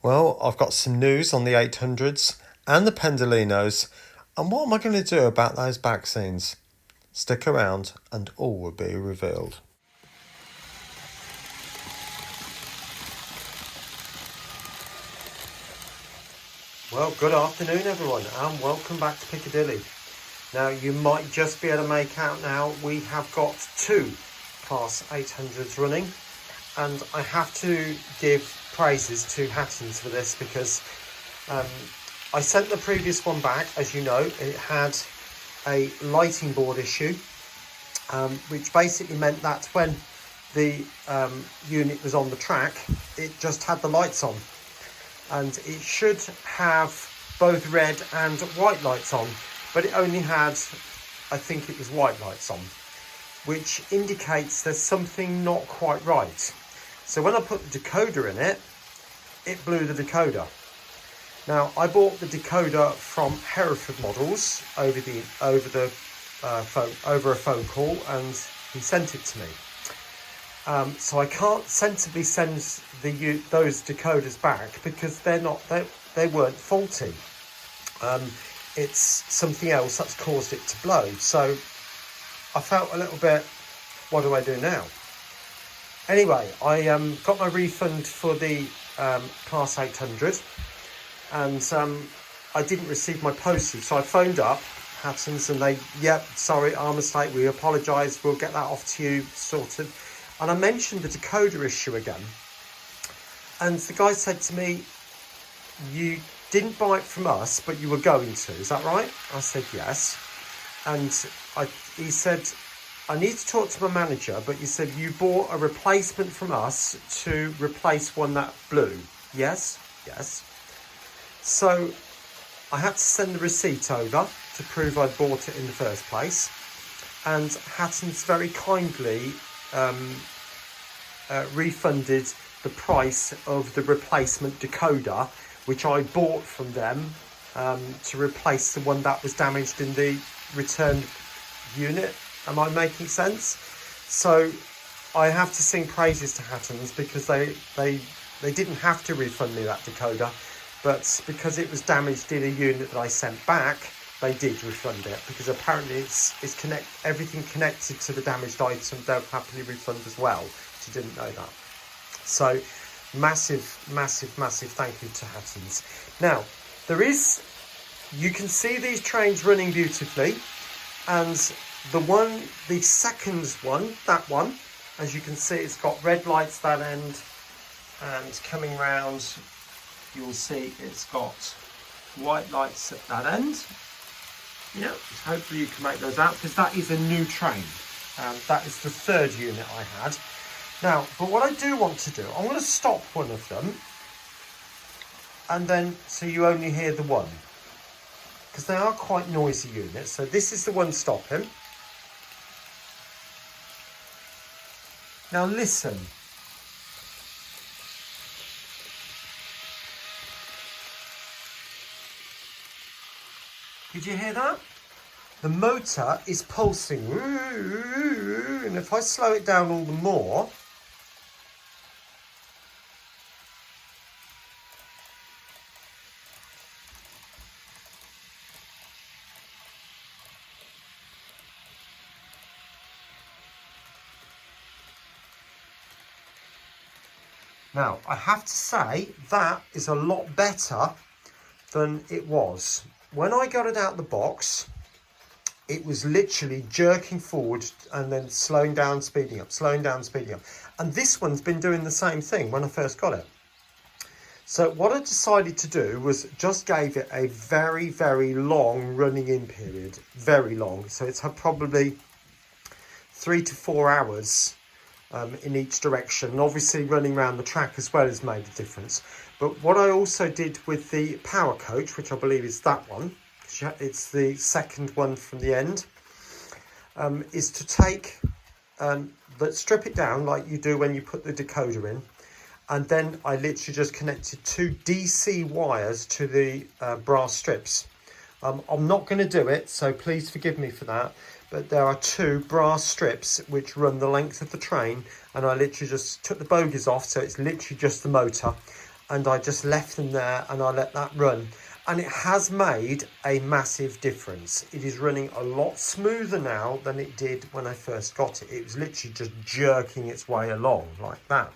Well, I've got some news on the 800s and the pendolinos, and what am I going to do about those back scenes? Stick around and all will be revealed. Well, good afternoon everyone and welcome back to Piccadilly. Now you might just be able to make out now we have got two Class 800s running, and I have to give praises to Hattons for this because I sent the previous one back. As you know, it had a lighting board issue, which basically meant that when the unit was on the track, it just had the lights on, and it should have both red and white lights on, but it only had, I think it was white lights on, which indicates there's something not quite right. So when I put the decoder in it, it blew the decoder. Now I bought the decoder from Hereford Models over a phone call, and he sent it to me. So I can't sensibly send those decoders back because they weren't faulty. It's something else that's caused it to blow. So I felt a little bit, what do I do now? Anyway, I got my refund for the Class 800, and I didn't receive my postage. So I phoned up Hattons and they, sorry, our mistake, we apologise, we'll get that off to you sorted. And I mentioned the decoder issue again. And the guy said to me, you didn't buy it from us, but you were going to, is that right? I said, yes. And he said, I need to talk to my manager, but you said you bought a replacement from us to replace one that blew. Yes. So I had to send the receipt over to prove I'd bought it in the first place. And Hattons very kindly refunded the price of the replacement decoder, which I bought from them to replace the one that was damaged in the return unit. Am I making sense? So I have to sing praises to Hattons because they didn't have to refund me that decoder, but because it was damaged in a unit that I sent back, they did refund it, because apparently it's everything connected to the damaged item they'll happily refund as well. She didn't know that. So massive thank you to Hattons. Now you can see these trains running beautifully, and the second one, that one, as you can see, it's got red lights that end, and coming round you'll see it's got white lights at that end. Yeah, hopefully you can make those out, because that is a new train. That is the third unit I had. Now, but what I do want to do, I'm going to stop one of them, and then so you only hear the one, because they are quite noisy units. So this is the one stopping. Now listen. Did you hear that? The motor is pulsing, and if I slow it down all the more, now I have to say that is a lot better than it was. When I got it out the box, it was literally jerking forward and then slowing down, speeding up. And this one's been doing the same thing when I first got it. So what I decided to do was just gave it a very long running in period. Very long. So it's had probably 3 to 4 hours in each direction. And obviously running around the track as well has made a difference. But what I also did with the power coach, which I believe is that one, it's the second one from the end, is to take, strip it down like you do when you put the decoder in, and then I literally just connected 2 DC wires to the brass strips. I'm not going to do it, so please forgive me for that, but there are 2 brass strips which run the length of the train, and I literally just took the bogies off, so it's literally just the motor. and I just left them there and I let that run. And it has made a massive difference. It is running a lot smoother now than it did when I first got it. It was literally just jerking its way along like that.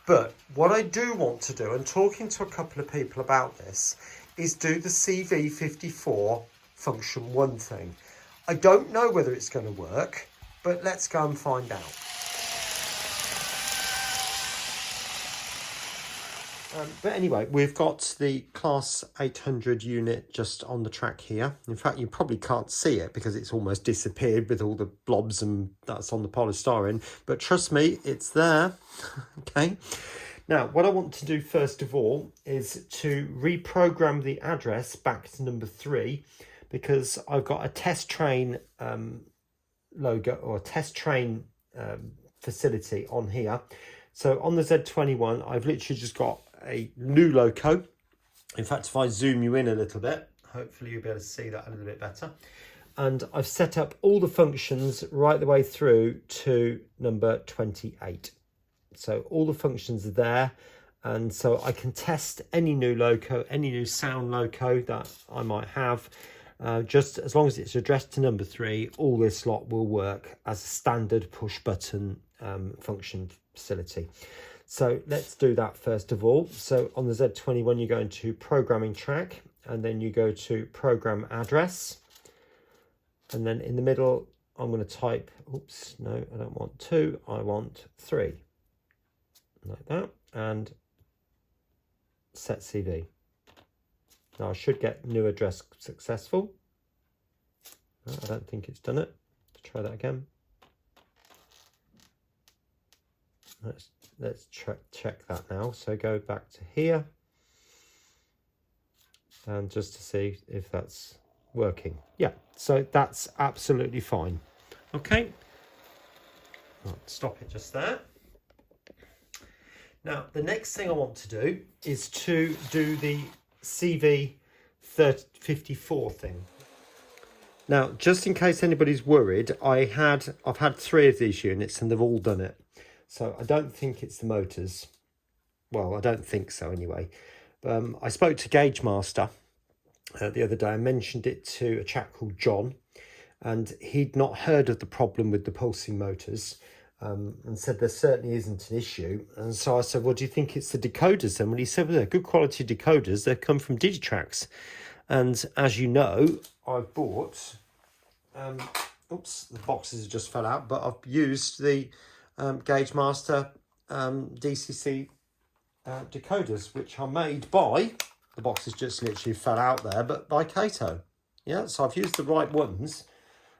But what I do want to do, and talking to a couple of people about this, is do the CV54 function 1 thing. I don't know whether it's going to work, but let's go and find out. But anyway, we've got the Class 800 unit just on the track here. In fact, you probably can't see it because it's almost disappeared with all the blobs and that's on the polystyrene. But trust me, it's there. Okay. Now, what I want to do first of all is to reprogram the address back to number 3, because I've got a test train logo or test train facility on here. So on the Z21, I've literally just got a new loco. In fact, if I zoom you in a little bit, hopefully you'll be able to see that a little bit better. And I've set up all the functions right the way through to number 28. So all the functions are there. And so I can test any new loco, any new sound loco that I might have. Just as long as it's addressed to number 3, all this lot will work as a standard push button function facility. So let's do that first of all. So on the Z21, you go into programming track, and then you go to program address. And then in the middle, I'm going to type, oops, no, I don't want 2, I want 3. Like that, and set CV. Now I should get new address successful. No, I don't think it's done it. Let's try that again. Let's check that now. So go back to here and just to see if that's working. Yeah, so that's absolutely fine. Okay, right, stop it just there. Now the next thing I want to do is to do the CV54 thing. Now, just in case anybody's worried, I've had 3 of these units and they've all done it. So I don't think it's the motors. Well, I don't think so anyway. I spoke to Gauge Master the other day. I mentioned it to a chap called John, and he'd not heard of the problem with the pulsing motors, and said there certainly isn't an issue. And so I said, well, do you think it's the decoders then? Well, he said, well, they're good quality decoders. They come from Digitrax. And as you know, I've bought, oops, the boxes just fell out, but I've used the Gauge Master DCC decoders, which are made by, the boxes just literally fell out there, but by Kato. Yeah, so I've used the right ones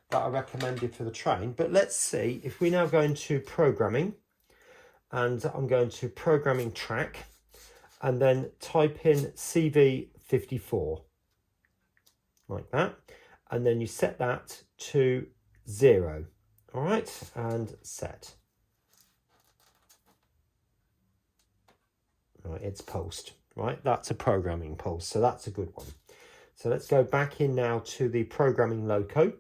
that are recommended for the train. But let's see, if we now go into programming, and I'm going to programming track, and then type in CV54, like that, and then you set that to 0. All right, and set. Right, it's pulsed, right? That's a programming pulse, so that's a good one. So let's go back in now to the programming loco,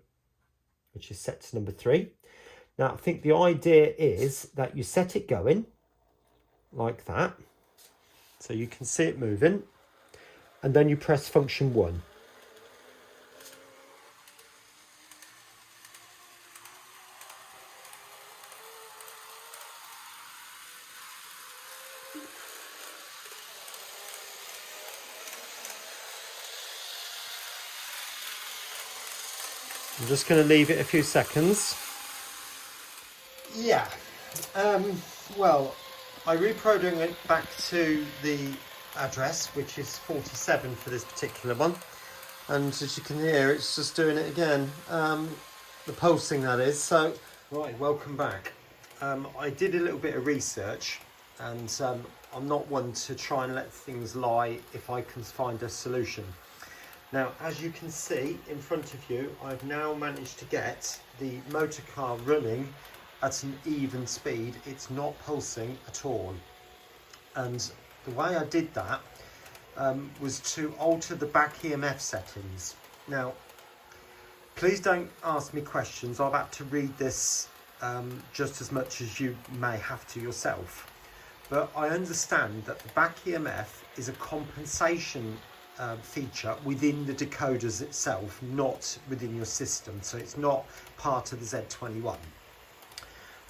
which is set to number 3. Now, I think the idea is that you set it going like that, so you can see it moving, and then you press function 1. I'm just going to leave it a few seconds. Yeah, well, I reprogrammed it back to the address, which is 47 for this particular one. And as you can hear, it's just doing it again. The pulsing, that is. So, right, welcome back. I did a little bit of research, and I'm not one to try and let things lie if I can find a solution. Now, as you can see in front of you, I've now managed to get the motor car running at an even speed. It's not pulsing at all. And the way I did that was to alter the back EMF settings. Now, please don't ask me questions. I've had to read this just as much as you may have to yourself. but I understand that the back EMF is a compensation feature within the decoders itself, not within your system. So it's not part of the Z21.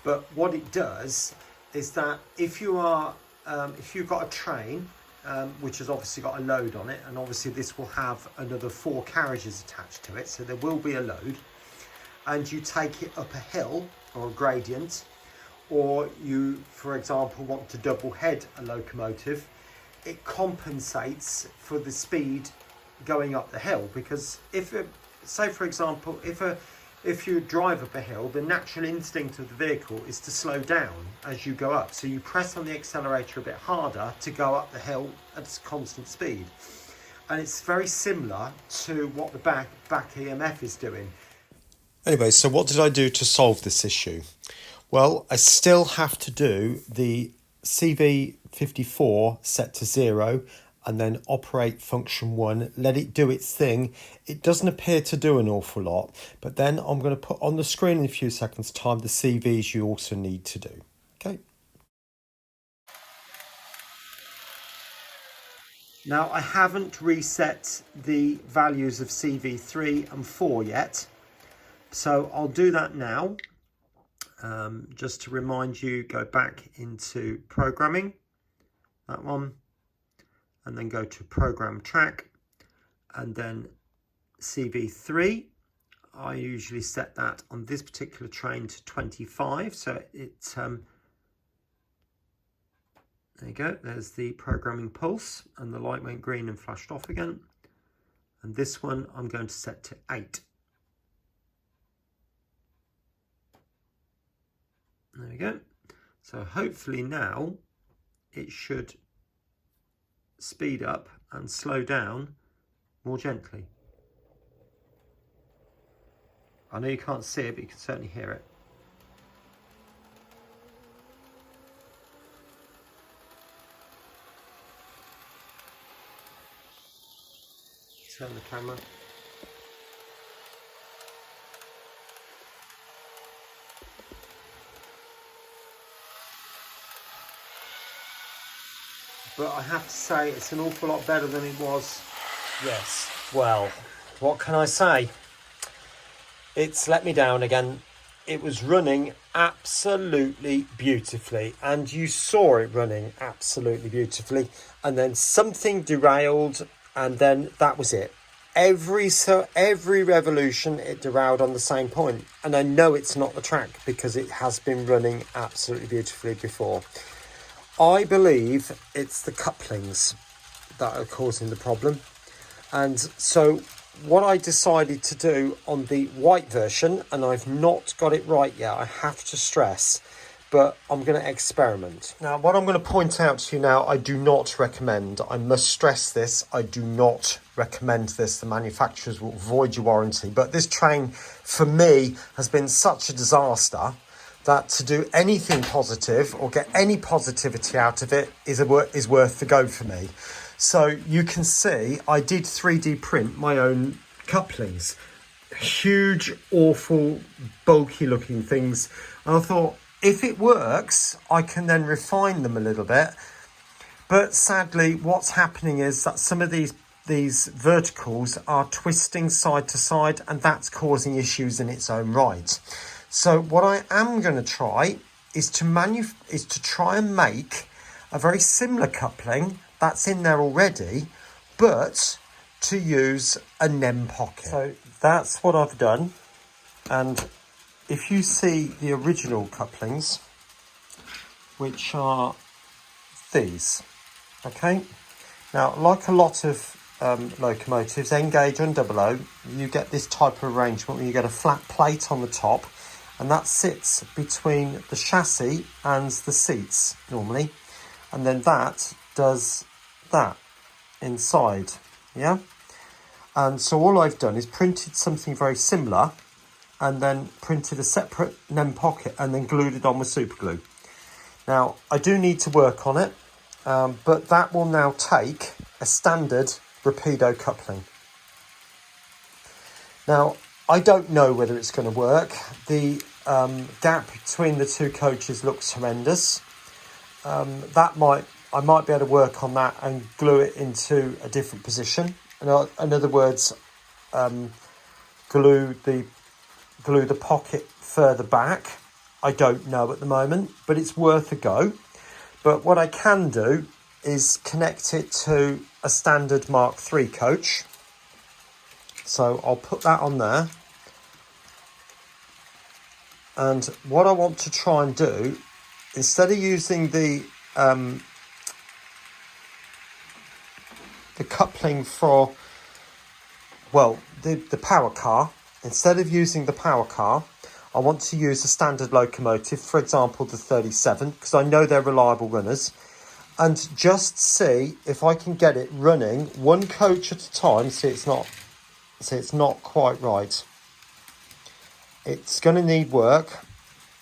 But what it does is that if you've got a train, which has obviously got a load on it, and obviously this will have another 4 carriages attached to it, so there will be a load, and you take it up a hill or a gradient, or you, for example, want to double head a locomotive, it compensates for the speed going up the hill. Because say for example, if you drive up a hill, the natural instinct of the vehicle is to slow down as you go up. So you press on the accelerator a bit harder to go up the hill at constant speed. And it's very similar to what the back EMF is doing. Anyway, so what did I do to solve this issue? Well, I still have to do the CV54 set to 0 and then operate function 1, let it do its thing. It doesn't appear to do an awful lot, but then I'm going to put on the screen in a few seconds time the CVs you also need to do. Okay. Now I haven't reset the values of CV3 and 4 yet, so I'll do that now. Just to remind you, go back into programming, that one, and then go to program track, and then CV3. I usually set that on this particular train to 25, so it's there you go, there's the programming pulse, and the light went green and flashed off again. And this one I'm going to set to 8. There we go. So hopefully now it should speed up and slow down more gently. I know you can't see it, but you can certainly hear it. Turn the camera. But I have to say it's an awful lot better than it was. Yes, well, what can I say? It's let me down again. It was running absolutely beautifully, and you saw it running absolutely beautifully, and then something derailed, and then that was it. Every revolution it derailed on the same point, and I know it's not the track because it has been running absolutely beautifully before. I believe it's the couplings that are causing the problem. And so what I decided to do on the white version, and I've not got it right yet, I have to stress, but I'm going to experiment. Now, what I'm going to point out to you now, I do not recommend. I must stress this. I do not recommend this. The manufacturers will void your warranty. But this train, for me, has been such a disaster that to do anything positive or get any positivity out of it is worth the go for me. So you can see I did 3D print my own couplings. Huge, awful, bulky looking things. And I thought, if it works, I can then refine them a little bit. But sadly, what's happening is that some of these verticals are twisting side to side, and that's causing issues in its own right. So what I am going to try is to try and make a very similar coupling that's in there already, but to use a NEM pocket. So that's what I've done. And if you see the original couplings, which are these, okay? Now, like a lot of locomotives, N-gauge and 00, you get this type of arrangement where you get a flat plate on the top, and that sits between the chassis and the seats normally, and then that does that inside, yeah? And so all I've done is printed something very similar, and then printed a separate NEM pocket and then glued it on with super glue. Now, I do need to work on it, but that will now take a standard Rapido coupling. Now, I don't know whether it's going to work. The gap between the two coaches looks horrendous. I might be able to work on that and glue it into a different position. In other words, glue the pocket further back. I don't know at the moment, but it's worth a go. But what I can do is connect it to a standard Mark III coach. So I'll put that on there. And what I want to try and do, instead of using the coupling for, well, the power car, instead of using the power car, I want to use a standard locomotive, for example, the 37, because I know they're reliable runners, and just see if I can get it running one coach at a time. See, it's not quite right. It's going to need work,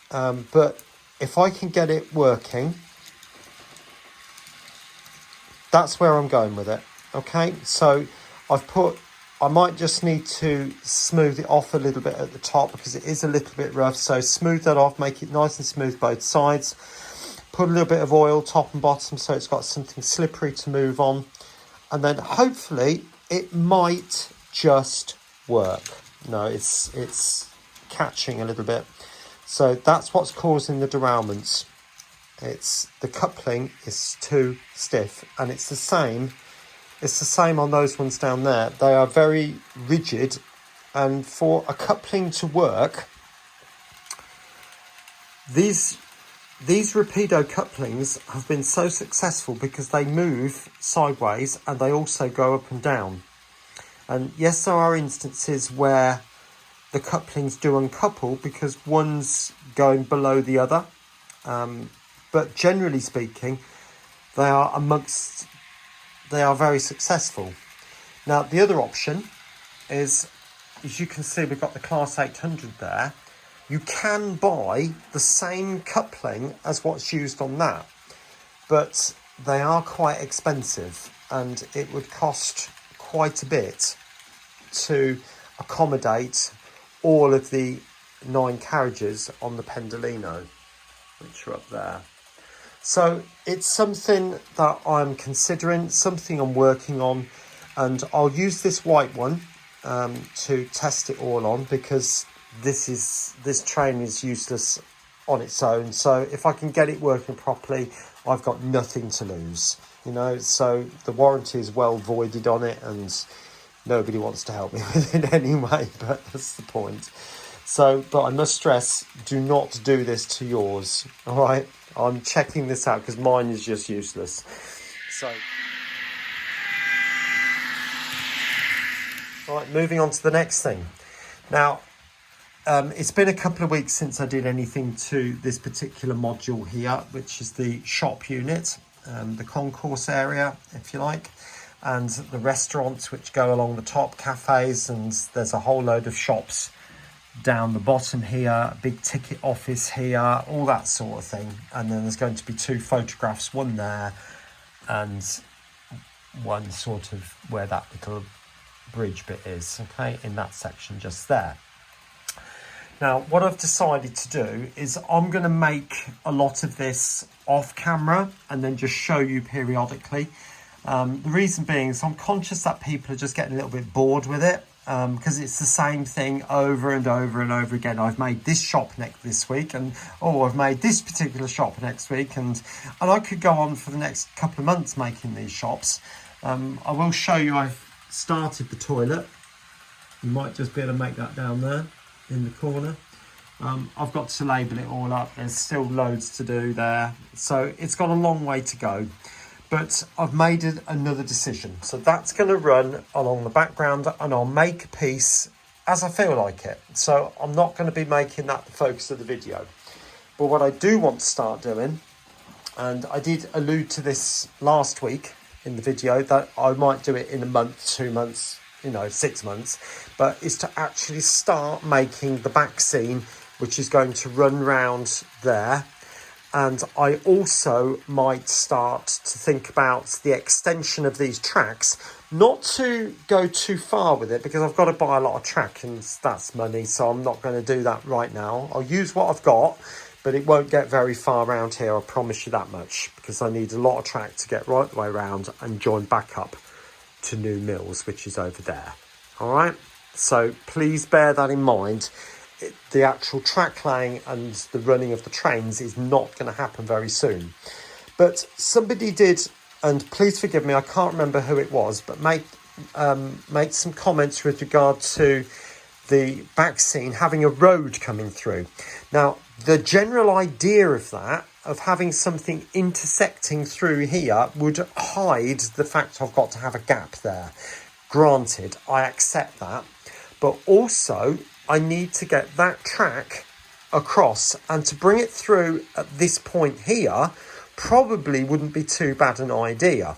but if I can get it working, that's where I'm going with it. Okay, so I might just need to smooth it off a little bit at the top because it is a little bit rough. So smooth that off, make it nice and smooth both sides. Put a little bit of oil top and bottom so it's got something slippery to move on. And then hopefully it might just work. No, it's catching a little bit. So that's what's causing the derailments. It's the coupling is too stiff, and it's the same on those ones down there. They are very rigid, and for a coupling to work, these Rapido couplings have been so successful because they move sideways and they also go up and down. And yes, there are instances where the couplings do uncouple because one's going below the other. But generally speaking, they are very successful. Now, the other option is, as you can see, we've got the Class 800 there. You can buy the same coupling as what's used on that, but they are quite expensive, and it would cost quite a bit to accommodate all of the 9 carriages on the Pendolino, which are up there. So it's something that I'm considering, something I'm working on, and I'll use this white one to test it all on, because this train is useless on its own. So if I can get it working properly, I've got nothing to lose, you know. So the warranty is well voided on it, and nobody wants to help me with it anyway, but that's the point. So, but I must stress, do not do this to yours, all right? I'm checking this out because mine is just useless. So, all right, moving on to the next thing. Now, it's been a couple of weeks since I did anything to this particular module here, which is the shop unit, the concourse area, if you like, and the restaurants which go along the top, cafes, and there's a whole load of shops down the bottom here, big ticket office here, all that sort of thing. And then there's going to be 2 photographs, one there and one sort of where that little bridge bit is, okay, in that section just there. Now, what I've decided to do is I'm going to make a lot of this off camera and then just show you periodically. The reason being is I'm conscious that people are just getting a little bit bored with it, because it's the same thing over and over and over again. I've made this shop this week, and I've made this particular shop next week, and I could go on for the next couple of months making these shops. I will show you I've started the toilet. You might just be able to make that down there in the corner. I've got to label it all up. There's still loads to do there, so it's got a long way to go. But I've made another decision. So that's going to run along the background, and I'll make a piece as I feel like it. So I'm not going to be making that the focus of the video. But what I do want to start doing, and I did allude to this last week in the video, that I might do it in a month, 2 months, 6 months, but is to actually start making the back scene, which is going to run round there. And I also might start to think about the extension of these tracks, not to go too far with it, because I've got to buy a lot of track and that's money, so I'm not going to do that right now. I'll use what I've got, but it won't get very far around here, I promise you that much, because I need a lot of track to get right the way around and join back up to New Mills, which is over there. All right, so please bear that in mind. The actual track laying and the running of the trains is not going to happen very soon. But somebody did, and please forgive me, I can't remember who it was, but make some comments with regard to the back scene having a road coming through. Now, the general idea of that, of having something intersecting through here, would hide the fact I've got to have a gap there. Granted, I accept that, but also I need to get that track across, and to bring it through at this point here probably wouldn't be too bad an idea,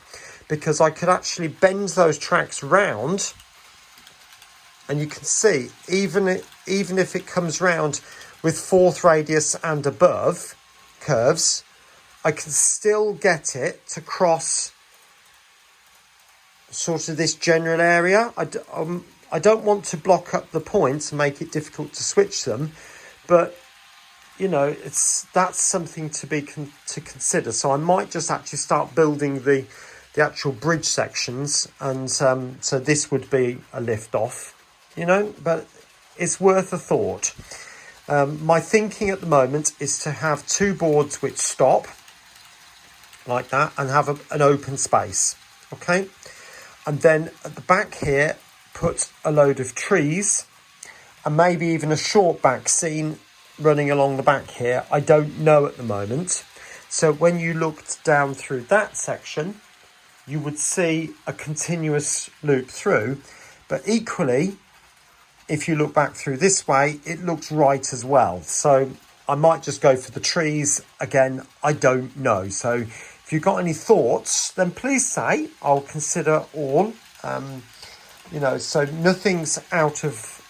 because I could actually bend those tracks round, and you can see even if it comes round with fourth radius and above curves, I can still get it to cross sort of this general area. I don't want to block up the points and make it difficult to switch them, but you know, that's something to consider. So I might just actually start building the actual bridge sections, and so this would be a lift off, you know, but it's worth a thought. My thinking at the moment is to have two boards which stop like that and have an open space, okay? And then at the back here, put a load of trees and maybe even a short back scene running along the back here. I don't know at the moment. So when you looked down through that section, you would see a continuous loop through. But equally, if you look back through this way, it looks right as well. So I might just go for the trees. Again, I don't know. So if you've got any thoughts, then please say. I'll consider all. You know, so nothing's out of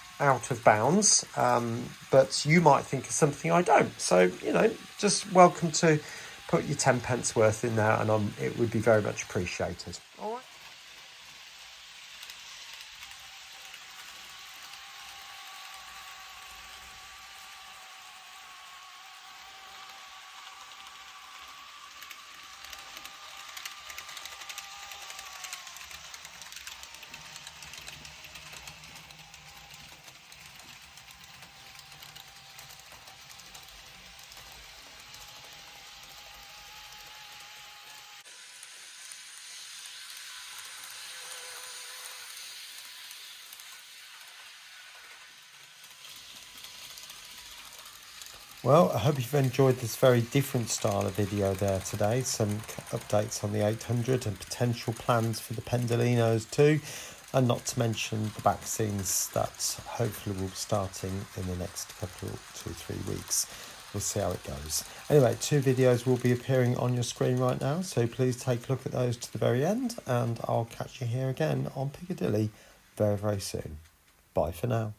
bounds, but you might think of something I don't. So, you know, just welcome to put your 10 pence worth in there, and it would be very much appreciated. All right. Well, I hope you've enjoyed this very different style of video there today. Some updates on the 800 and potential plans for the pendolinos too. And not to mention the back scenes that hopefully will be starting in the next couple, 2-3 weeks. We'll see how it goes. Anyway, 2 videos will be appearing on your screen right now. So please take a look at those to the very end. And I'll catch you here again on Piccadilly very, very soon. Bye for now.